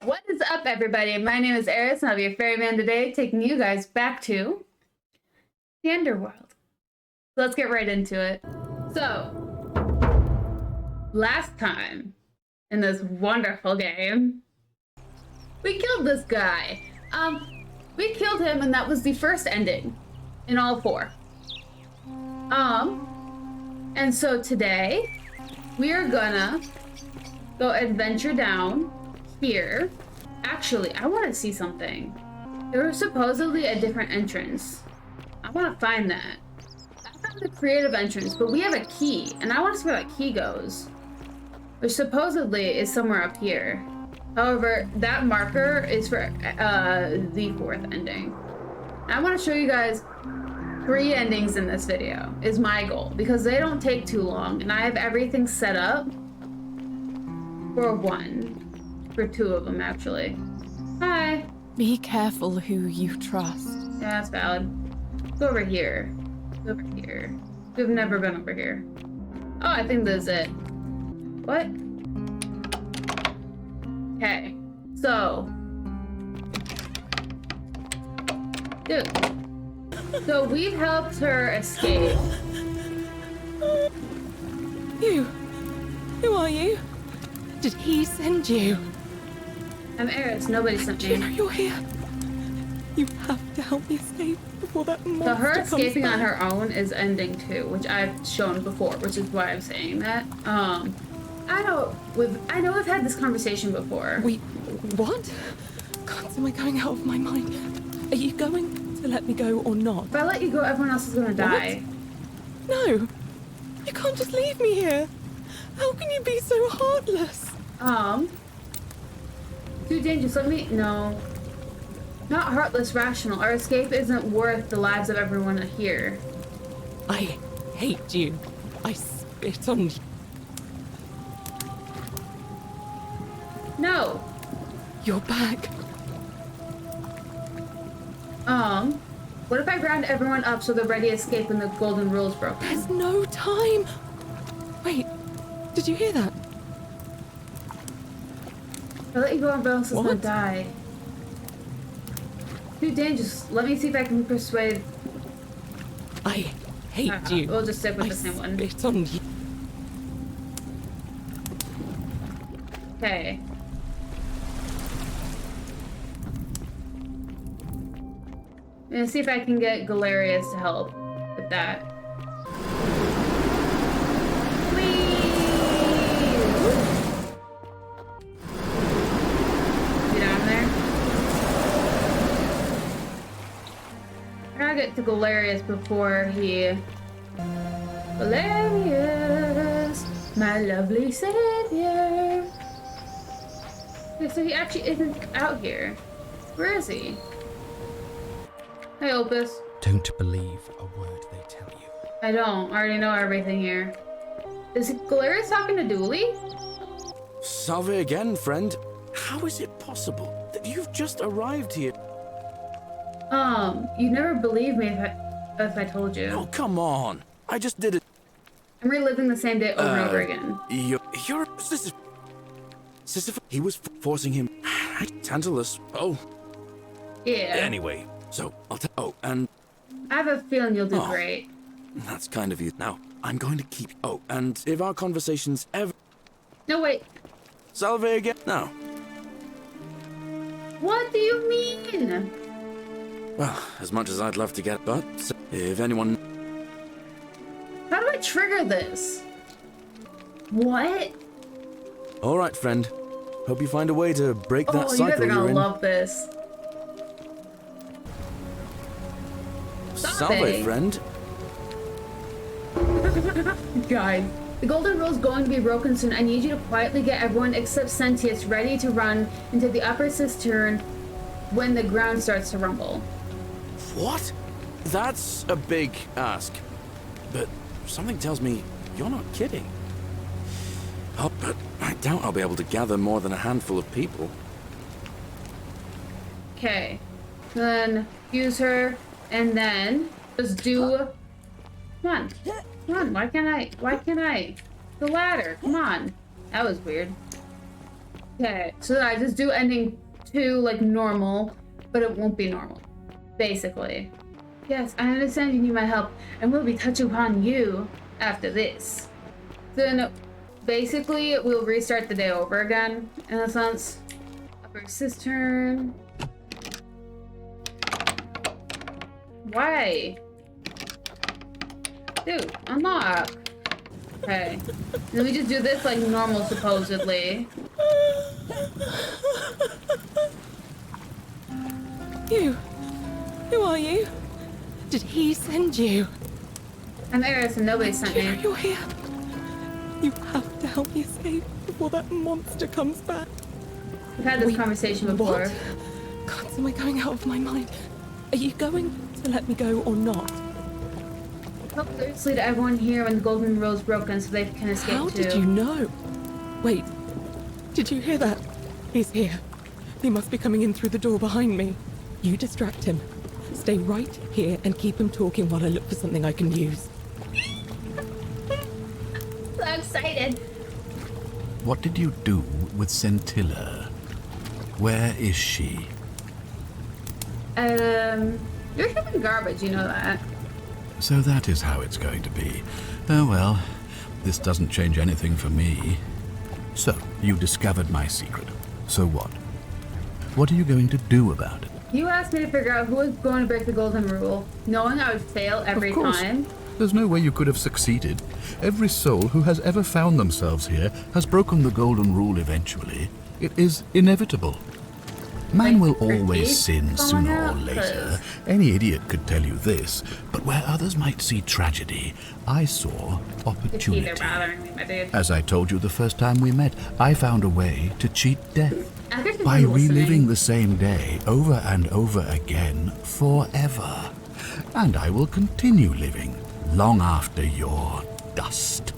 What is up, everybody? My name is Eris, and I'll be your ferryman today, taking you guys back to the underworld. So let's get right into it. So, last time in this wonderful game, we killed this guy. We killed him, and that was the first ending in all four. And so today, we are gonna go adventure down here. Actually, I want to see something. There was supposedly a different entrance. I want to find that. I found the creative entrance, but we have a key, and I want to see where that key goes. Which supposedly is somewhere up here. However, that marker is for the fourth ending. I want to show you guys 3 endings in this video, is my goal, because they don't take too long, and I have everything set up for 2 of them, actually. Hi. Be careful who you trust. Yeah, that's valid. Go over here. Go over here. We've never been over here. Oh, I think this is it. What? Okay. So. Dude. So we've helped her escape. You? Who are you? Did he send you? I'm Eris. Nobody sent Do you know me. you're here? You have to help me escape before that monster So her comes escaping on back. her own is ending 2, which I've shown before, which is why I'm saying that. I know we've had this conversation before. Wait, what? God, am I going out of my mind? Are you going to let me go or not? If I let you go, everyone else is gonna die. No, you can't just leave me here. How can you be so heartless? Too dangerous. No. Not heartless, rational. Our escape isn't worth the lives of everyone here. I hate you. I spit on you. No. You're back. What if I round everyone up so they're ready to escape when the golden rule's broken? There's no time. Wait, did you hear that? If I let you go, everyone else is gonna What? die. Too dangerous. Let me see if I can persuade. I hate you. We'll just stick with I the same one. spit on you. Okay. I'm gonna see if I can get Galerius to help with that. Whee! Get down there. I gotta get to Galerius before he... Galerius, my lovely savior. Okay, so he actually isn't out here. Where is he? Hey, Opus. Don't believe a word they tell you. I don't. I already know everything here. Is Galerius talking to Dooley? Salve again, friend. How is it possible that you've just arrived here? You'd never believe me if I told you. Oh, come on. I just did it. I'm reliving the same day over and over again. You're Sisyphus. He was forcing him. Tantalus. Oh, Yeah. anyway. So, I'll tell. Oh, and I have a feeling you'll do Oh. great. that's kind of you. Now, I'm going to keep. Oh, and if our conversations ever. No, wait. Salve again. No. What do you mean? Well, as much as I'd love to get, but if anyone. How do I trigger this? What? All right, friend. Hope you find a way to break that Oh, you guys cycle are gonna you're in. love this. Salve, friend. Guys, the golden rule is going to be broken soon. I need you to quietly get everyone except Sentius ready to run into the upper cistern when the ground starts to rumble. What? That's a big ask. But something tells me you're not kidding. Oh, but I doubt I'll be able to gather more than a handful of people. Okay. Then use her, and then just do... Come on. Come on, why can't I? The ladder, come on. That was weird. Okay, so I just do ending 2 like normal, but it won't be normal, basically. Yes, I understand you need my help, and we'll be touching upon you after this. Then, basically, we'll restart the day over again, in a sense. Upper cistern. Why? Dude, unlock. Okay. Then we just do this like normal, supposedly. You. Who are you? Did he send you? I'm Eris and nobody sent me. You're here. You have to help me escape before that monster comes back. We've had this conversation before. What? God, am I going out of my mind? Are you going to let me go or not? Help seriously to everyone here when the golden rule is broken so they can escape How too. did you know? Wait, did you hear that? He's here. He must be coming in through the door behind me. You distract him. Stay right here and keep him talking while I look for something I can use. So excited. What did you do with Scintilla? Where is she? You're human garbage, you know that. So that is how it's going to be. Oh well, this doesn't change anything for me. So, you discovered my secret. So what? What are you going to do about it? You asked me to figure out who was going to break the golden rule, knowing I would fail every Of course. time. There's no way you could have succeeded. Every soul who has ever found themselves here has broken the golden rule eventually. It is inevitable. Man will always sin sooner or later. Any idiot could tell you this. But where others might see tragedy, I saw They're opportunity. bothering me, my dude. As I told you the first time we met, I found a way to cheat death. I guess you're By listening. reliving the same day over and over again forever. And I will continue living long after your dust.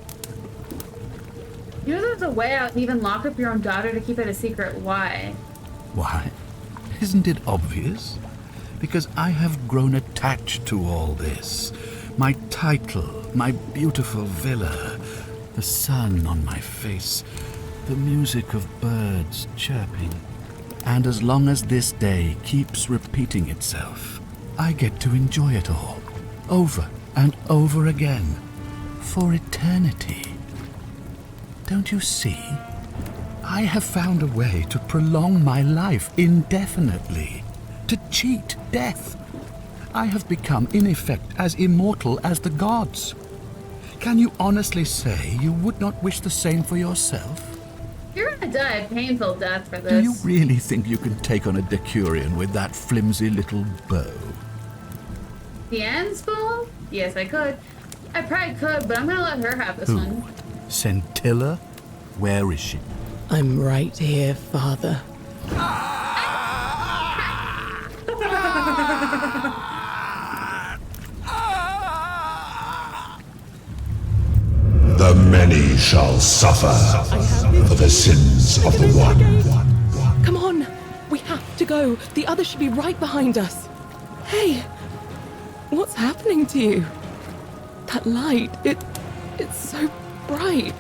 You know there's a way out and even lock up your own daughter to keep it a secret. Why? Why? Isn't it obvious? Because I have grown attached to all this. My title, my beautiful villa, the sun on my face, the music of birds chirping. And as long as this day keeps repeating itself, I get to enjoy it all, over and over again, for eternity. Don't you see? I have found a way to prolong my life indefinitely, to cheat death. I have become, in effect, as immortal as the gods. Can you honestly say you would not wish the same for yourself? You're gonna die a painful death for this. Do you really think you can take on a Decurion with that flimsy little bow? The end's full? Yes, I could. I probably could, but I'm gonna let her have this Who? one. Scintilla? Where is she? I'm right here, Father. The many shall suffer for the sins of the one. Come on, we have to go. The others should be right behind us. Hey, what's happening to you? That light, it's so bright.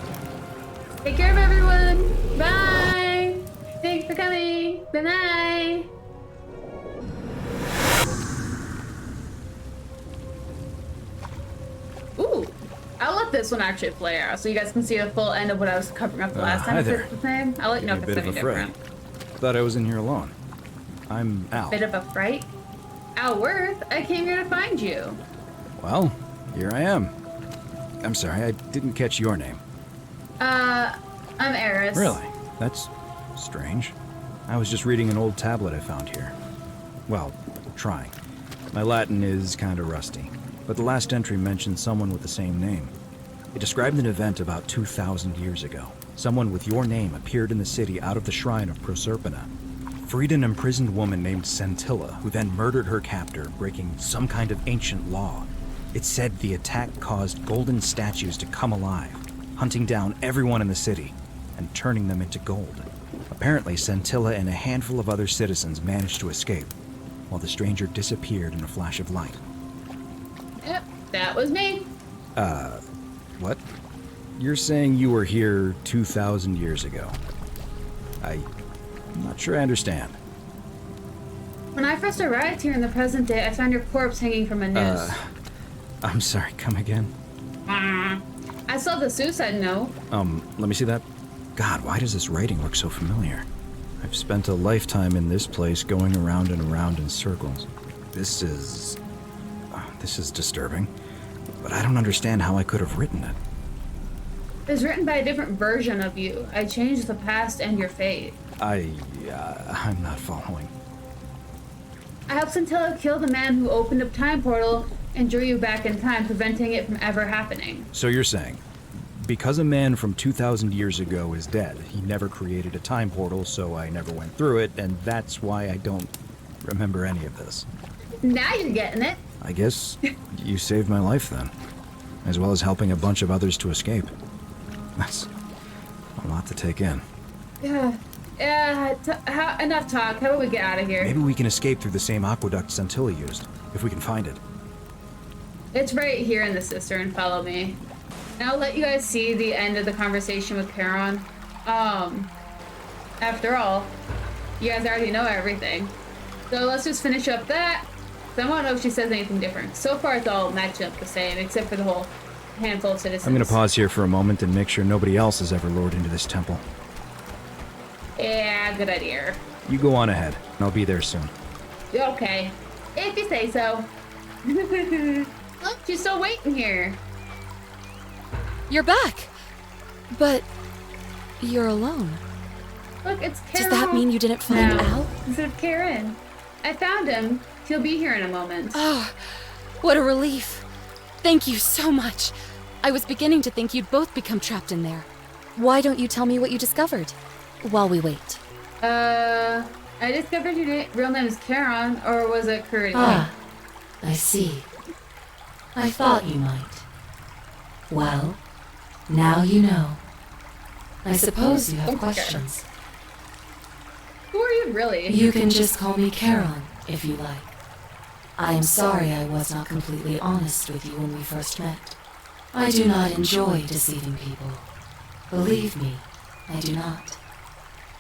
Take care of everyone. Bye. Thanks for coming. Bye-bye. Ooh. I'll let this one actually play out so you guys can see the full end of what I was covering up the last time. Hi If there. it's the same. I'll let you know if A it's bit of any a fright. different. Thought I was in here alone. I'm Al. Bit of a fright. Al Worth, I came here to find you. Well, here I am. I'm sorry, I didn't catch your name. I'm Eris. Really? That's strange. I was just reading an old tablet I found here. Well, trying. My Latin is kinda rusty, but the last entry mentioned someone with the same name. It described an event about 2,000 years ago. Someone with your name appeared in the city out of the shrine of Proserpina. Freed an imprisoned woman named Scintilla, who then murdered her captor, breaking some kind of ancient law. It said the attack caused golden statues to come alive, hunting down everyone in the city and turning them into gold. Apparently, Scintilla and a handful of other citizens managed to escape, while the stranger disappeared in a flash of light. Yep, that was me. What? You're saying you were here 2,000 years ago? I'm not sure I understand. When I first arrived here in the present day, I found your corpse hanging from a noose. I'm sorry, come again? I saw the suicide note. Let me see that. God, why does this writing look so familiar? I've spent a lifetime in this place going around and around in circles. This is disturbing, but I don't understand how I could have written it. It was written by a different version of you. I changed the past and your fate. I'm not following. I helped Centella kill the man who opened up Time Portal and drew you back in time, preventing it from ever happening. So you're saying, because a man from 2,000 years ago is dead, he never created a time portal, so I never went through it, and that's why I don't remember any of this. Now you're getting it. I guess you saved my life then, as well as helping a bunch of others to escape. That's a lot to take in. Yeah. Enough talk. How about we get out of here? Maybe we can escape through the same aqueduct Centilla used, if we can find it. It's right here in the cistern. Follow me. And I'll let you guys see the end of the conversation with Charon. After all, you guys already know everything. So let's just finish up that. So I want to know if she says anything different. So far, it's all matched up the same, except for the whole handful of citizens. I'm gonna pause here for a moment and make sure nobody else has ever lured into this temple. Yeah, good idea. You go on ahead. I'll be there soon. Okay, if you say so. Look, she's still waiting here. You're back! But you're alone. Look, it's Karen. Does that mean you didn't find Al? Instead of Karen. I found him. He'll be here in a moment. Oh, what a relief. Thank you so much. I was beginning to think you'd both become trapped in there. Why don't you tell me what you discovered while we wait? I discovered your real name is Karen, or was it Curry? Ah, I see. I thought you might. Well, now you know. I suppose you have questions. Who are you really? You can just call me Karen, if you like. I am sorry I was not completely honest with you when we first met. I do not enjoy deceiving people. Believe me, I do not.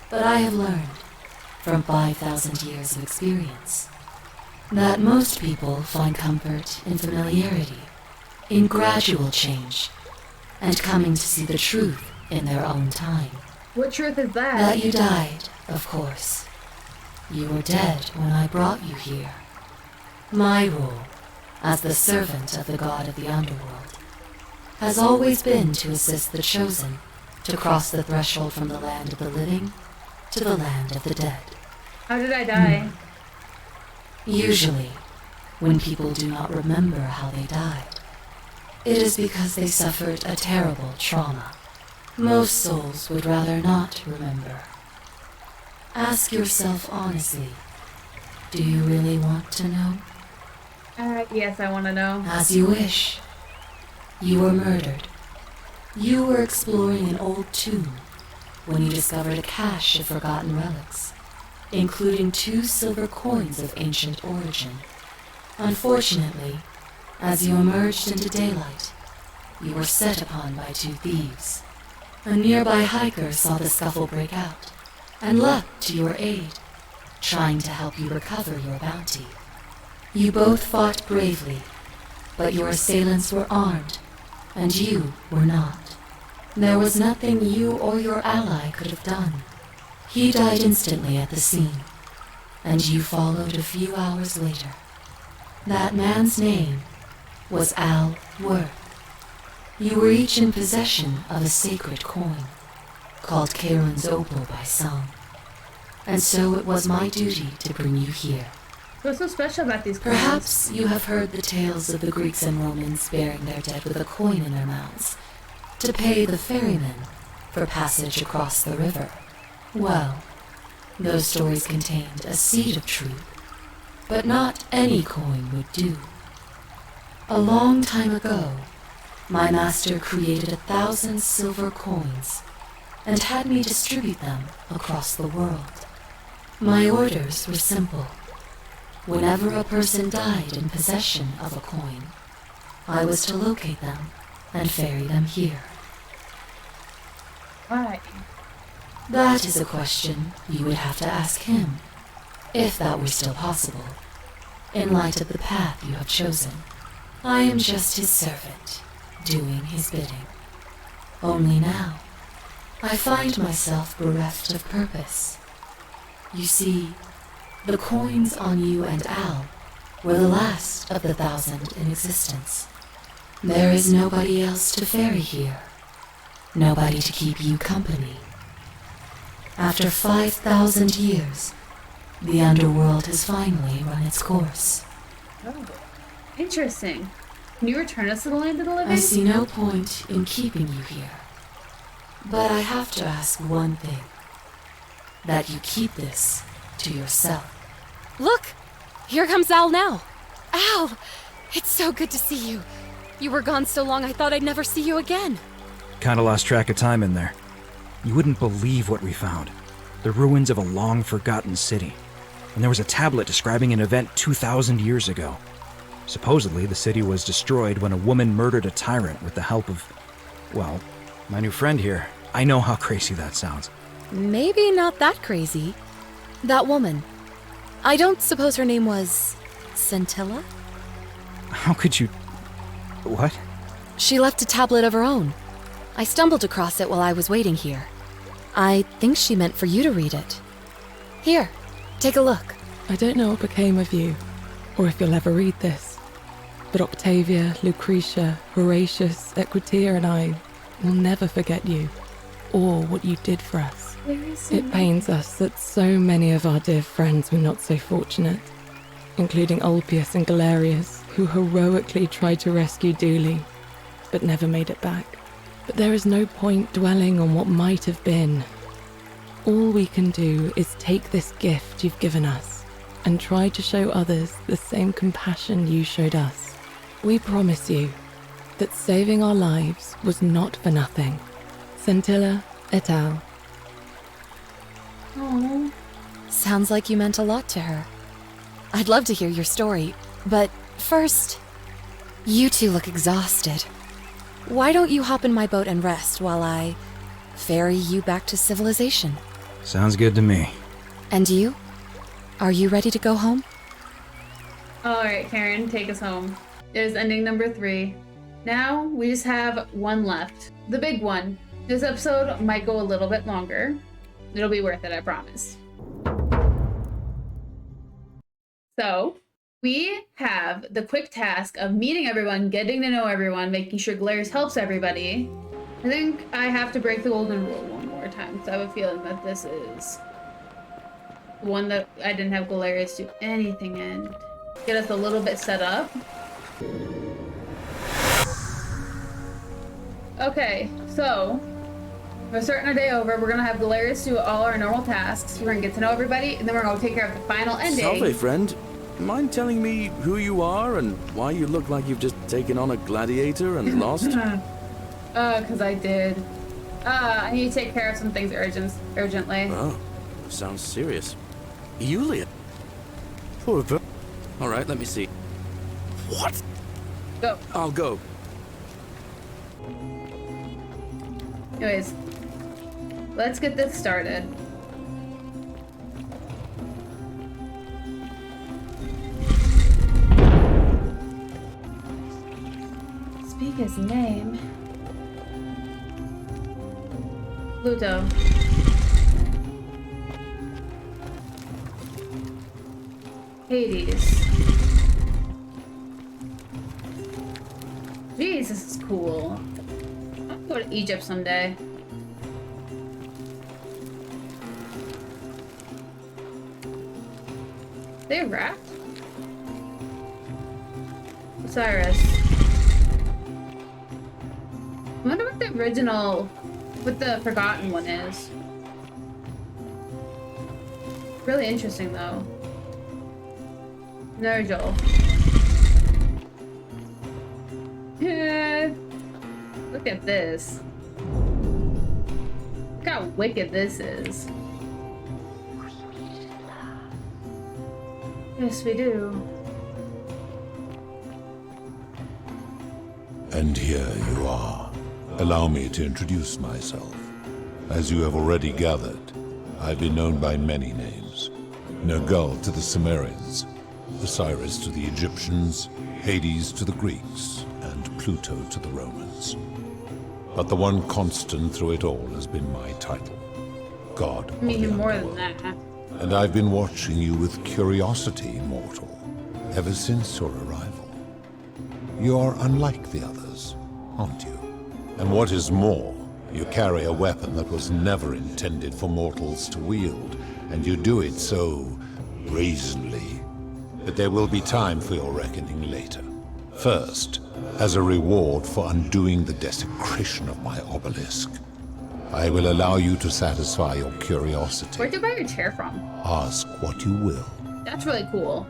But I have learned, from 5,000 years of experience, that most people find comfort in familiarity, in gradual change, and coming to see the truth in their own time. What truth is that? That you died, of course. You were dead when I brought you here. My role, as the servant of the god of the underworld, has always been to assist the chosen to cross the threshold from the land of the living to the land of the dead. How did I die? Usually, when people do not remember how they died, it is because they suffered a terrible trauma. Most souls would rather not remember. Ask yourself honestly, do you really want to know? Yes, I want to know. As you wish. You were murdered. You were exploring an old tomb when you discovered a cache of forgotten relics, including 2 silver coins of ancient origin. Unfortunately, as you emerged into daylight, you were set upon by 2 thieves. A nearby hiker saw the scuffle break out and leapt to your aid, trying to help you recover your bounty. You both fought bravely, but your assailants were armed, and you were not. There was nothing you or your ally could have done. He died instantly at the scene, and you followed a few hours later. That man's name was Al Worth. You were each in possession of a sacred coin, called Charon's Opal by some, and so it was my duty to bring you here. What's so special about these coins? Perhaps you have heard the tales of the Greeks and Romans burying their dead with a coin in their mouths to pay the ferryman for passage across the river. Well, those stories contained a seed of truth, but not any coin would do. A long time ago, my master created 1,000 silver coins and had me distribute them across the world. My orders were simple. Whenever a person died in possession of a coin, I was to locate them and ferry them here. Why? That is a question you would have to ask him, if that were still possible, in light of the path you have chosen. I am just his servant, doing his bidding. Only now, I find myself bereft of purpose. You see, the coins on you and Al were the last of the 1,000 in existence. There is nobody else to ferry here. Nobody to keep you company. After 5,000 years, the underworld has finally run its course. Oh, interesting. Can you return us to the land of the living? I see no point in keeping you here. But I have to ask one thing. That you keep this to yourself. Look! Here comes Al now. Al! It's so good to see you. You were gone so long I thought I'd never see you again. Kinda lost track of time in there. You wouldn't believe what we found. The ruins of a long-forgotten city. And there was a tablet describing an event 2,000 years ago. Supposedly, the city was destroyed when a woman murdered a tyrant with the help of, well, my new friend here. I know how crazy that sounds. Maybe not that crazy. That woman. I don't suppose her name was... Scintilla? How could you... What? She left a tablet of her own. I stumbled across it while I was waiting here. I think she meant for you to read it. Here, take a look. I don't know what became of you, or if you'll ever read this, but Octavia, Lucretia, Horatius, Equitia and I will never forget you, or what you did for us. It pains us that so many of our dear friends were not so fortunate, including Ulpius and Galerius, who heroically tried to rescue Dooley, but never made it back. But there is no point dwelling on what might have been. All we can do is take this gift you've given us and try to show others the same compassion you showed us. We promise you that saving our lives was not for nothing. Scintilla et al. Oh. Sounds like you meant a lot to her. I'd love to hear your story, but first, you two look exhausted. Why don't you hop in my boat and rest while I ferry you back to civilization? Sounds good to me. And you? Are you ready to go home? Alright, Karen, take us home. It is ending number 3. Now, we just have one left. The big one. This episode might go a little bit longer. It'll be worth it, I promise. So, we have the quick task of meeting everyone, getting to know everyone, making sure Galerius helps everybody. I think I have to break the golden rule one more time, because I have a feeling that this is the one that I didn't have Galerius do anything in. Get us a little bit set up. Okay, so we're starting our day over. We're gonna have Galerius do all our normal tasks. We're gonna get to know everybody, and then we're gonna take care of the final ending. Salve, friend. Mind telling me who you are and why you look like you've just taken on a gladiator and lost? Cause I did. I need to take care of some things urgently. Oh, sounds serious. Yulia. All right, let me see. What? Go. I'll go. Anyways, let's get this started. Speak his name. Pluto. Hades. Jeez, this is cool. I'll go to Egypt someday. They wrapped? Osiris. I wonder what the original, what the forgotten one is. Really interesting though. Nergal. Yeah. Look at this. Look how wicked this is. Yes, we do. And here you are. Allow me to introduce myself. As you have already gathered, I've been known by many names. Nergal to the Sumerians, Osiris to the Egyptians, Hades to the Greeks, and Pluto to the Romans. But the one constant through it all has been my title, God of the Meaning more Underworld. than that. And I've been watching you with curiosity, mortal, ever since your arrival. You are unlike the others, aren't you? And what is more, you carry a weapon that was never intended for mortals to wield, and you do it so brazenly. But there will be time for your reckoning later. First, as a reward for undoing the desecration of my obelisk, I will allow you to satisfy your curiosity. Where'd you buy your chair from? Ask what you will. That's really cool.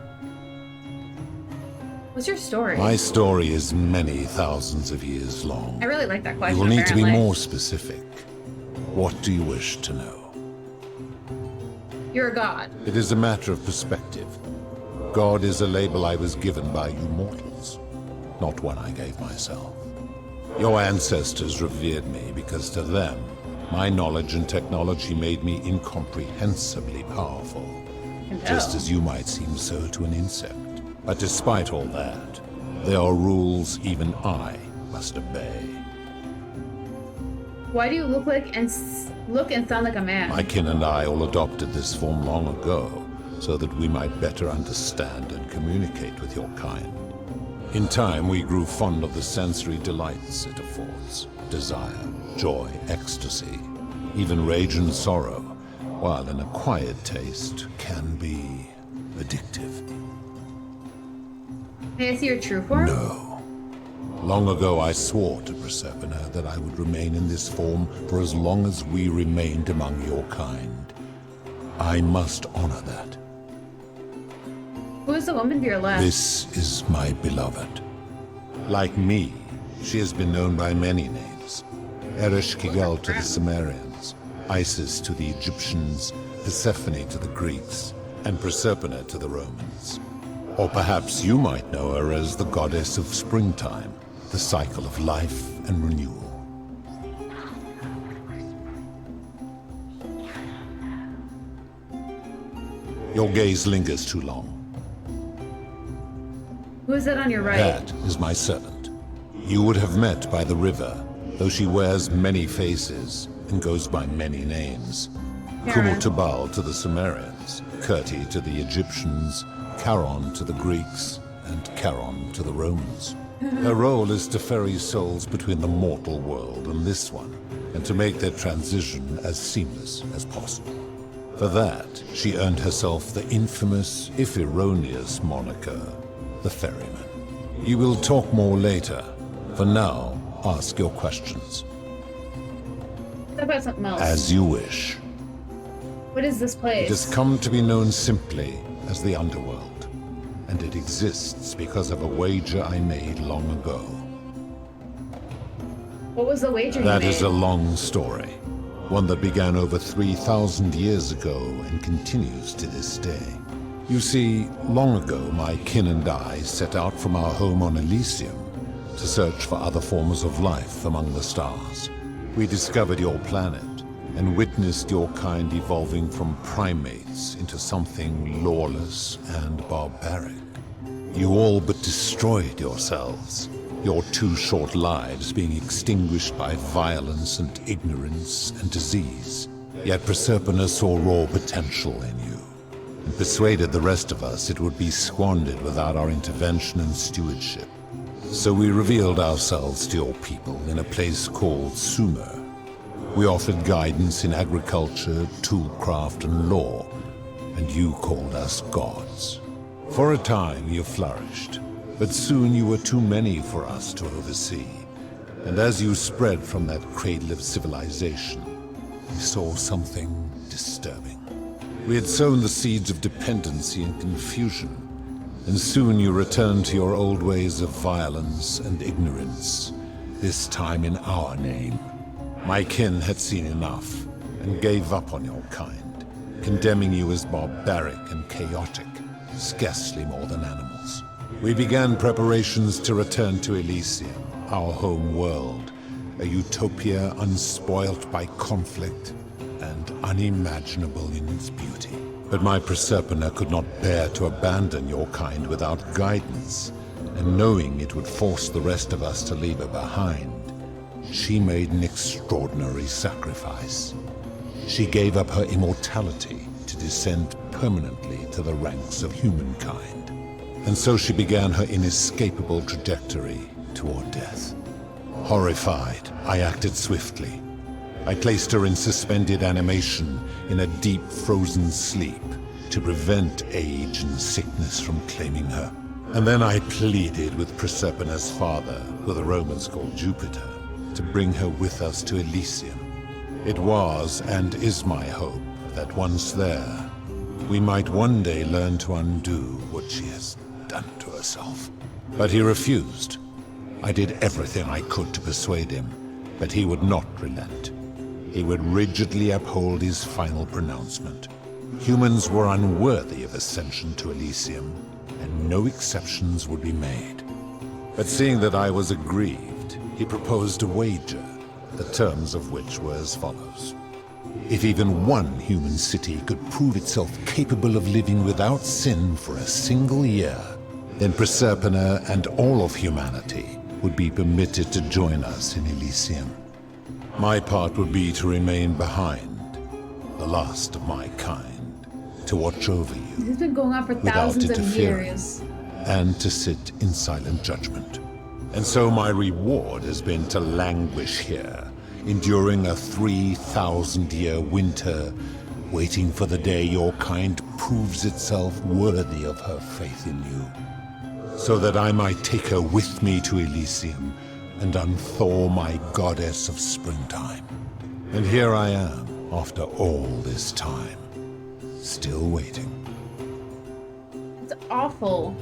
What's your story? My story is many thousands of years long. I really like that question. You will need to be apparently. more specific. What do you wish to know? You're a god. It is a matter of perspective. God is a label I was given by you mortals, not one I gave myself. Your ancestors revered me because to them, my knowledge and technology made me incomprehensibly powerful, just as you might seem so to an insect. But despite all that, there are rules even I must obey. Why do you look and sound like a man? My kin and I all adopted this form long ago, so that we might better understand and communicate with your kind. In time, we grew fond of the sensory delights it affords: desire, joy, ecstasy, even rage and sorrow, while an acquired taste can be addictive. May I see your true form? No. Long ago, I swore to Persephone that I would remain in this form for as long as we remained among your kind. I must honor that. Who is the woman to your left? This is my beloved. Like me, she has been known by many names. ErissKhaos to the Sumerians, Isis to the Egyptians, Persephone to the Greeks, and Persephone to the Romans. Or perhaps you might know her as the goddess of springtime, the cycle of life and renewal. Your gaze lingers too long. Who is that on your right? That is my servant. You would have met by the river, though she wears many faces and goes by many names. Kumutubal to the Sumerians, Kirti to the Egyptians, Charon to the Greeks, and Charon to the Romans. Her role is to ferry souls between the mortal world and this one, and to make their transition as seamless as possible. For that, she earned herself the infamous, if erroneous, moniker, the Ferryman. You will talk more later. For now, ask your questions. What about something else? As you wish. What is this place? It has come to be known simply as the Underworld, and it exists because of a wager I made long ago. What was the wager That you made? is a long story, one that began over 3,000 years ago and continues to this day. You see, long ago my kin and I set out from our home on Elysium to search for other forms of life among the stars. We discovered your planet and witnessed your kind evolving from primates into something lawless and barbaric. You all but destroyed yourselves, your 2 short lives being extinguished by violence and ignorance and disease. Yet Persephone saw raw potential in you, and persuaded the rest of us it would be squandered without our intervention and stewardship. So we revealed ourselves to your people in a place called Sumer. We offered guidance in agriculture, toolcraft, and law, and you called us gods. For a time you flourished, but soon you were too many for us to oversee. And as you spread from that cradle of civilization, we saw something disturbing. We had sown the seeds of dependency and confusion, and soon you returned to your old ways of violence and ignorance, this time in our name. My kin had seen enough, and gave up on your kind, condemning you as barbaric and chaotic, scarcely more than animals. We began preparations to return to Elysium, our home world, a utopia unspoilt by conflict and unimaginable in its beauty. But my Proserpina could not bear to abandon your kind without guidance, and knowing it would force the rest of us to leave her behind, she made an extraordinary sacrifice. She gave up her immortality to descend permanently to the ranks of humankind. And so she began her inescapable trajectory toward death. Horrified, I acted swiftly. I placed her in suspended animation in a deep frozen sleep to prevent age and sickness from claiming her. And then I pleaded with Proserpina's father, who the Romans called Jupiter, to bring her with us to Elysium. It was and is my hope that once there, we might one day learn to undo what she has done to herself. But he refused. I did everything I could to persuade him, but he would not relent. He would rigidly uphold his final pronouncement. Humans were unworthy of ascension to Elysium, and no exceptions would be made. But seeing that I was aggrieved, he proposed a wager, the terms of which were as follows. If even one human city could prove itself capable of living without sin for a single year, then Proserpina and all of humanity would be permitted to join us in Elysium. My part would be to remain behind, the last of my kind, to watch over you This has been going on for without thousands of interfering, years. and to sit in silent judgment. And so my reward has been to languish here, enduring a 3,000-year winter, waiting for the day your kind proves itself worthy of her faith in you, so that I might take her with me to Elysium and unthaw my goddess of springtime. And here I am, after all this time, still waiting. It's awful.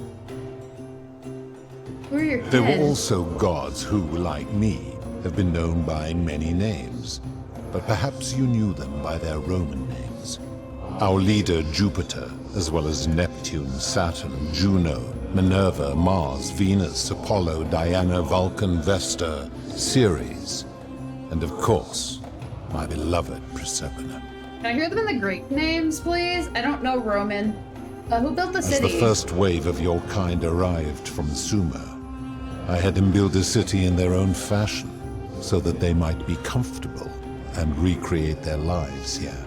Who are your kids? There were also gods who, like me, have been known by many names, but perhaps you knew them by their Roman names. Our leader, Jupiter, as well as Neptune, Saturn, Juno, Minerva, Mars, Venus, Apollo, Diana, Vulcan, Vesta, Ceres, and of course, my beloved Proserpina. Can I hear them in the Greek names, please? I don't know Roman. Who built the As city? the first wave of your kind arrived from Sumer, I had them build a city in their own fashion, so that they might be comfortable and recreate their lives here.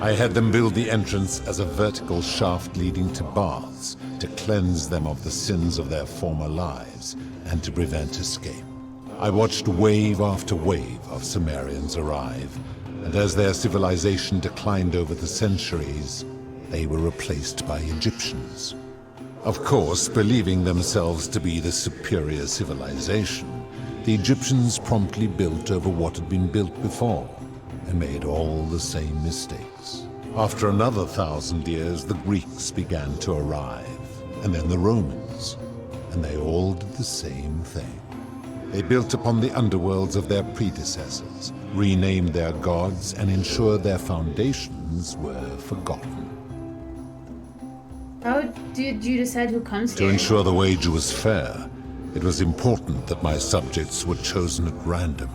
I had them build the entrance as a vertical shaft leading to baths, to cleanse them of the sins of their former lives, and to prevent escape. I watched wave after wave of Sumerians arrive, and as their civilization declined over the centuries, they were replaced by Egyptians. Of course, believing themselves to be the superior civilization, the Egyptians promptly built over what had been built before, and made all the same mistakes. After another 1,000 years, the Greeks began to arrive, and then the Romans, and they all did the same thing. They built upon the underworlds of their predecessors, renamed their gods, and ensured their foundations were forgotten. How did you decide who comes To here? ensure the wager was fair, it was important that my subjects were chosen at random.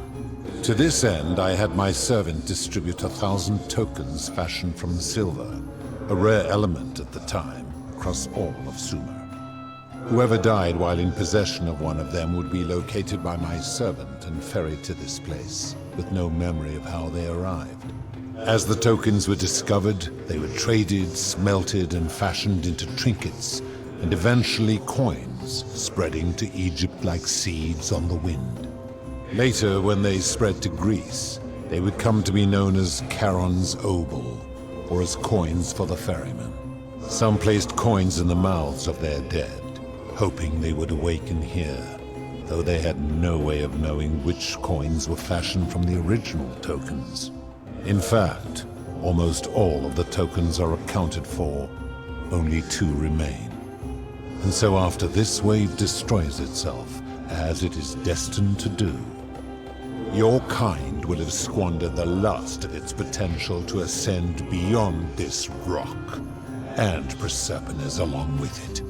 To this end, I had my servant distribute 1,000 tokens fashioned from silver, a rare element at the time, across all of Sumer. Whoever died while in possession of one of them would be located by my servant and ferried to this place, with no memory of how they arrived. As the tokens were discovered, they were traded, smelted, and fashioned into trinkets, and eventually coins, spreading to Egypt like seeds on the wind. Later, when they spread to Greece, they would come to be known as Charon's obol, or as coins for the ferryman. Some placed coins in the mouths of their dead, hoping they would awaken here, though they had no way of knowing which coins were fashioned from the original tokens. In fact, almost all of the tokens are accounted for, only 2 remain. And so after this wave destroys itself, as it is destined to do, your kind will have squandered the last of its potential to ascend beyond this rock, and Proserpina's along with it.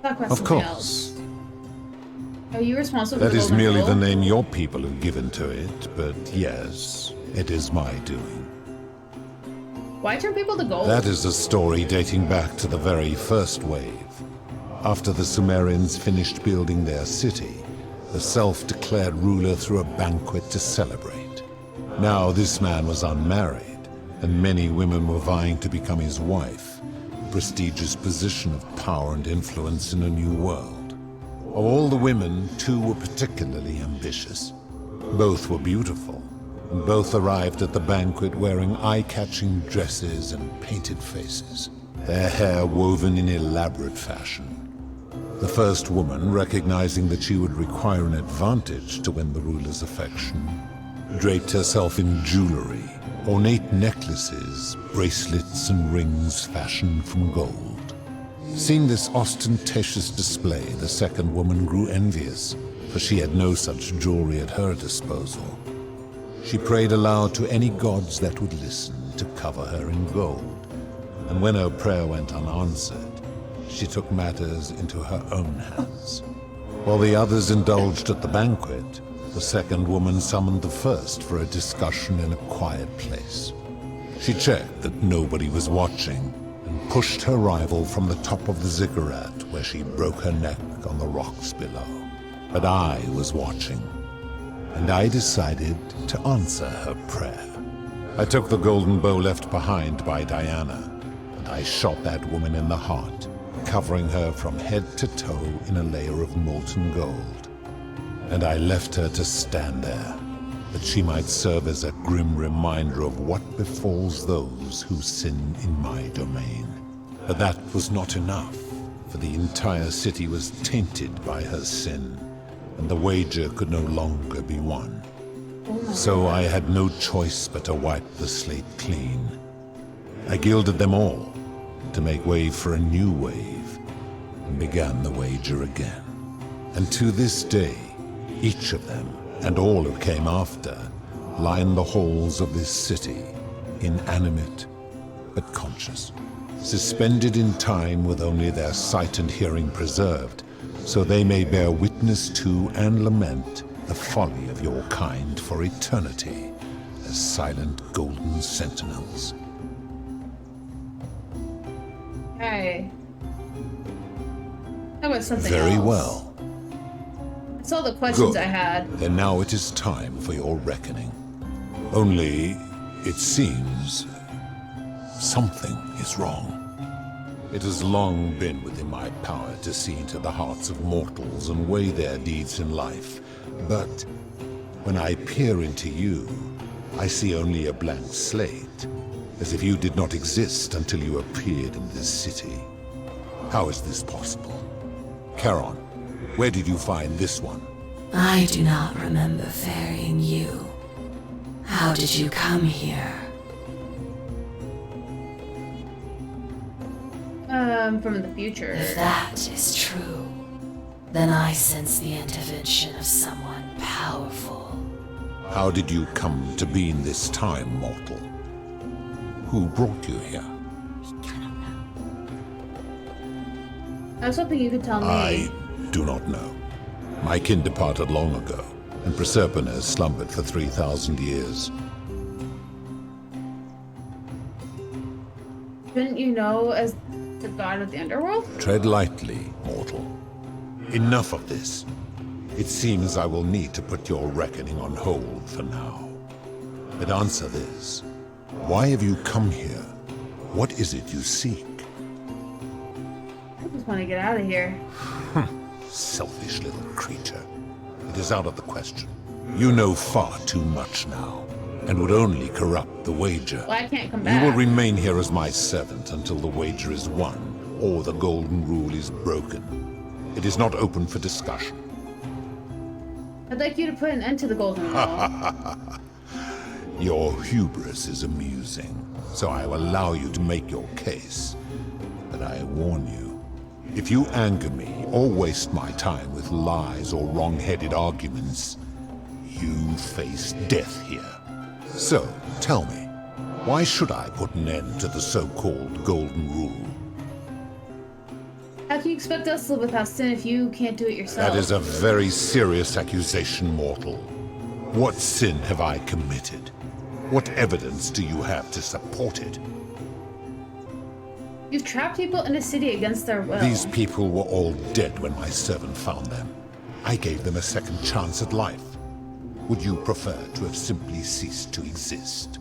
Talk about Of something else. course. Are you responsible for That the is golden merely the rule? name your people have given to it, but yes, it is my doing. Why turn people to gold? That is a story dating back to the very first wave. After the Sumerians finished building their city, the self-declared ruler threw a banquet to celebrate. Now this man was unmarried, and many women were vying to become his wife, a prestigious position of power and influence in a new world. Of all the women, 2 were particularly ambitious. Both were beautiful, and both arrived at the banquet wearing eye-catching dresses and painted faces, their hair woven in elaborate fashion. The first woman, recognizing that she would require an advantage to win the ruler's affection, draped herself in jewelry, ornate necklaces, bracelets, and rings fashioned from gold. Seeing this ostentatious display, the second woman grew envious, for she had no such jewelry at her disposal. She prayed aloud to any gods that would listen to cover her in gold, and when her prayer went unanswered, she took matters into her own hands. While the others indulged at the banquet, the second woman summoned the first for a discussion in a quiet place. She checked that nobody was watching and pushed her rival from the top of the ziggurat, where she broke her neck on the rocks below. But I was watching, and I decided to answer her prayer. I took the golden bow left behind by Diana, and I shot that woman in the heart, covering her from head to toe in a layer of molten gold. And I left her to stand there, that she might serve as a grim reminder of what befalls those who sin in my domain. But that was not enough, for the entire city was tainted by her sin, and the wager could no longer be won. So I had no choice but to wipe the slate clean. I gilded them all, to make way for a new wave, and began the wager again. And to this day, each of them, and all who came after, line the halls of this city, inanimate but conscious, suspended in time with only their sight and hearing preserved, so they may bear witness to and lament the folly of your kind for eternity, as silent golden sentinels. Okay. That was something Very else. well. That's all the questions Good. I had. Then now it is time for your reckoning. Only, it seems, something is wrong. It has long been within my power to see into the hearts of mortals and weigh their deeds in life. But when I peer into you, I see only a blank slate, as if you did not exist until you appeared in this city. How is this possible? Charon, where did you find this one? I do not remember ferrying you. How did you come here? From the future. If that is true, then I sense the intervention of someone powerful. How did you come to be in this time, mortal? Who brought you here? I was hoping you could tell me. I do not know. My kin departed long ago, and Proserpine has slumbered for 3,000 years. Shouldn't you know as the god of the underworld? Tread lightly, mortal. Enough of this. It seems I will need to put your reckoning on hold for now. But answer this. Why have you come here? What is it you seek? I just want to get out of here. Selfish little creature. It is out of the question. You know far too much now, and would only corrupt the wager. Well, I can't come You back. will remain here as my servant until the wager is won, or the golden rule is broken. It is not open for discussion. I'd like you to put an end to the golden rule. Your hubris is amusing, so I will allow you to make your case. But I warn you, if you anger me or waste my time with lies or wrong-headed arguments, you face death here. So, tell me, why should I put an end to the so-called golden rule? How can you expect us to live without sin if you can't do it yourself? That is a very serious accusation, mortal. What sin have I committed? What evidence do you have to support it? You've trapped people in a city against their will. These people were all dead when my servant found them. I gave them a second chance at life. Would you prefer to have simply ceased to exist?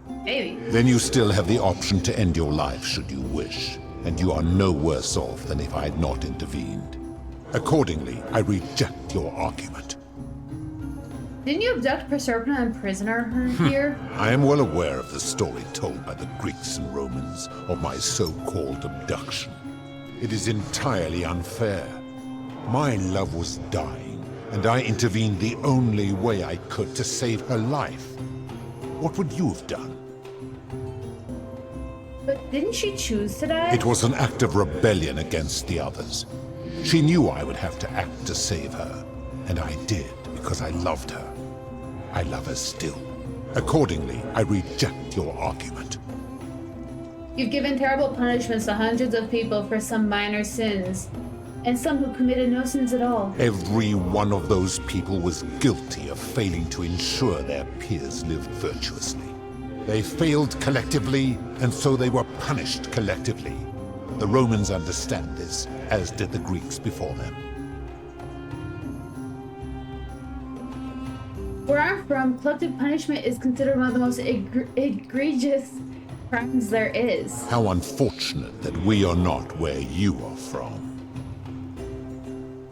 Maybe. Then you still have the option to end your life should you wish, and you are no worse off than if I had not intervened. Accordingly, I reject your argument. Didn't you abduct Proserpina and prisoner her here? I am well aware of the story told by the Greeks and Romans of my so-called abduction. It is entirely unfair. My love was dying, and I intervened the only way I could to save her life. What would you have done? But didn't she choose to die? It was an act of rebellion against the others. She knew I would have to act to save her, and I did because I loved her. I love her still. Accordingly, I reject your argument. You've given terrible punishments to hundreds of people for some minor sins, and some who committed no sins at all. Every one of those people was guilty of failing to ensure their peers lived virtuously. They failed collectively, and so they were punished collectively. The Romans understand this, as did the Greeks before them. Where I'm from, collective punishment is considered one of the most egregious crimes there is. How unfortunate that we are not where you are from.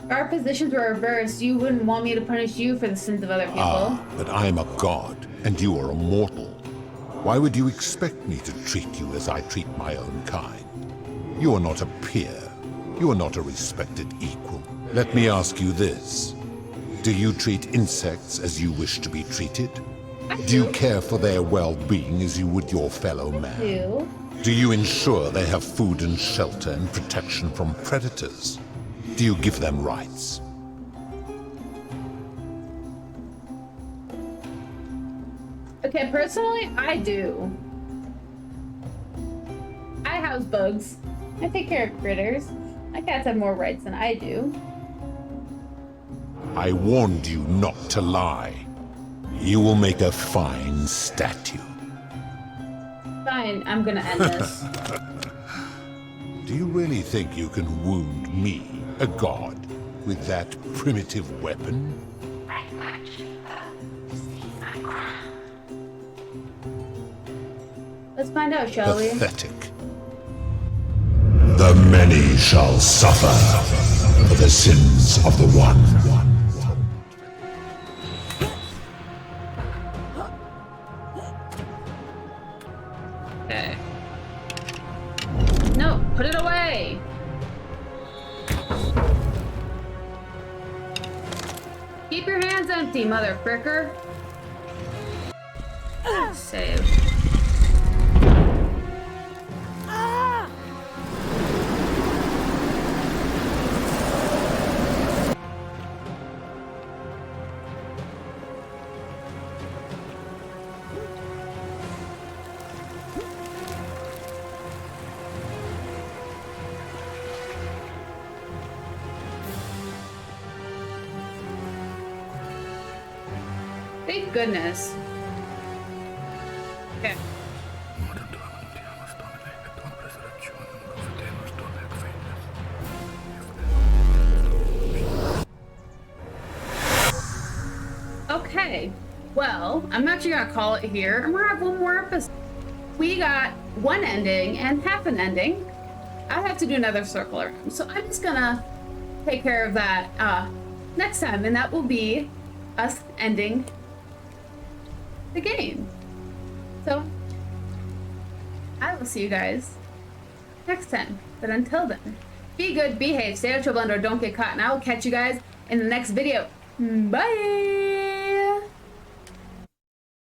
If our positions were reversed, you wouldn't want me to punish you for the sins of other people. But I am a god, and you are a mortal. Why would you expect me to treat you as I treat my own kind? You are not a peer. You are not a respected equal. Let me ask you this. Do you treat insects as you wish to be treated? Do you care for their well-being as you would your fellow man? Do you ensure they have food and shelter and protection from predators? Do you give them rights? Okay, personally, I do. I house bugs. I take care of critters. My cats have more rights than I do. I warned you not to lie. You will make a fine statue. Fine, I'm gonna end this. Do you really think you can wound me, a god, with that primitive weapon? Let's find out, shall we? Pathetic. The many shall suffer for the sins of the one. Okay. No, put it away! Keep your hands empty, mother fricker. Save. Thank goodness. Okay. Okay. Well, I'm actually gonna call it here. I'm gonna have one more episode. We got one ending and half an ending. I have to do another circle around, so I'm just gonna take care of that next time, and that will be us ending the game. So I will see you guys next time. But until then, be good, behave, stay out of trouble, and don't get caught. And I will catch you guys in the next video. Bye.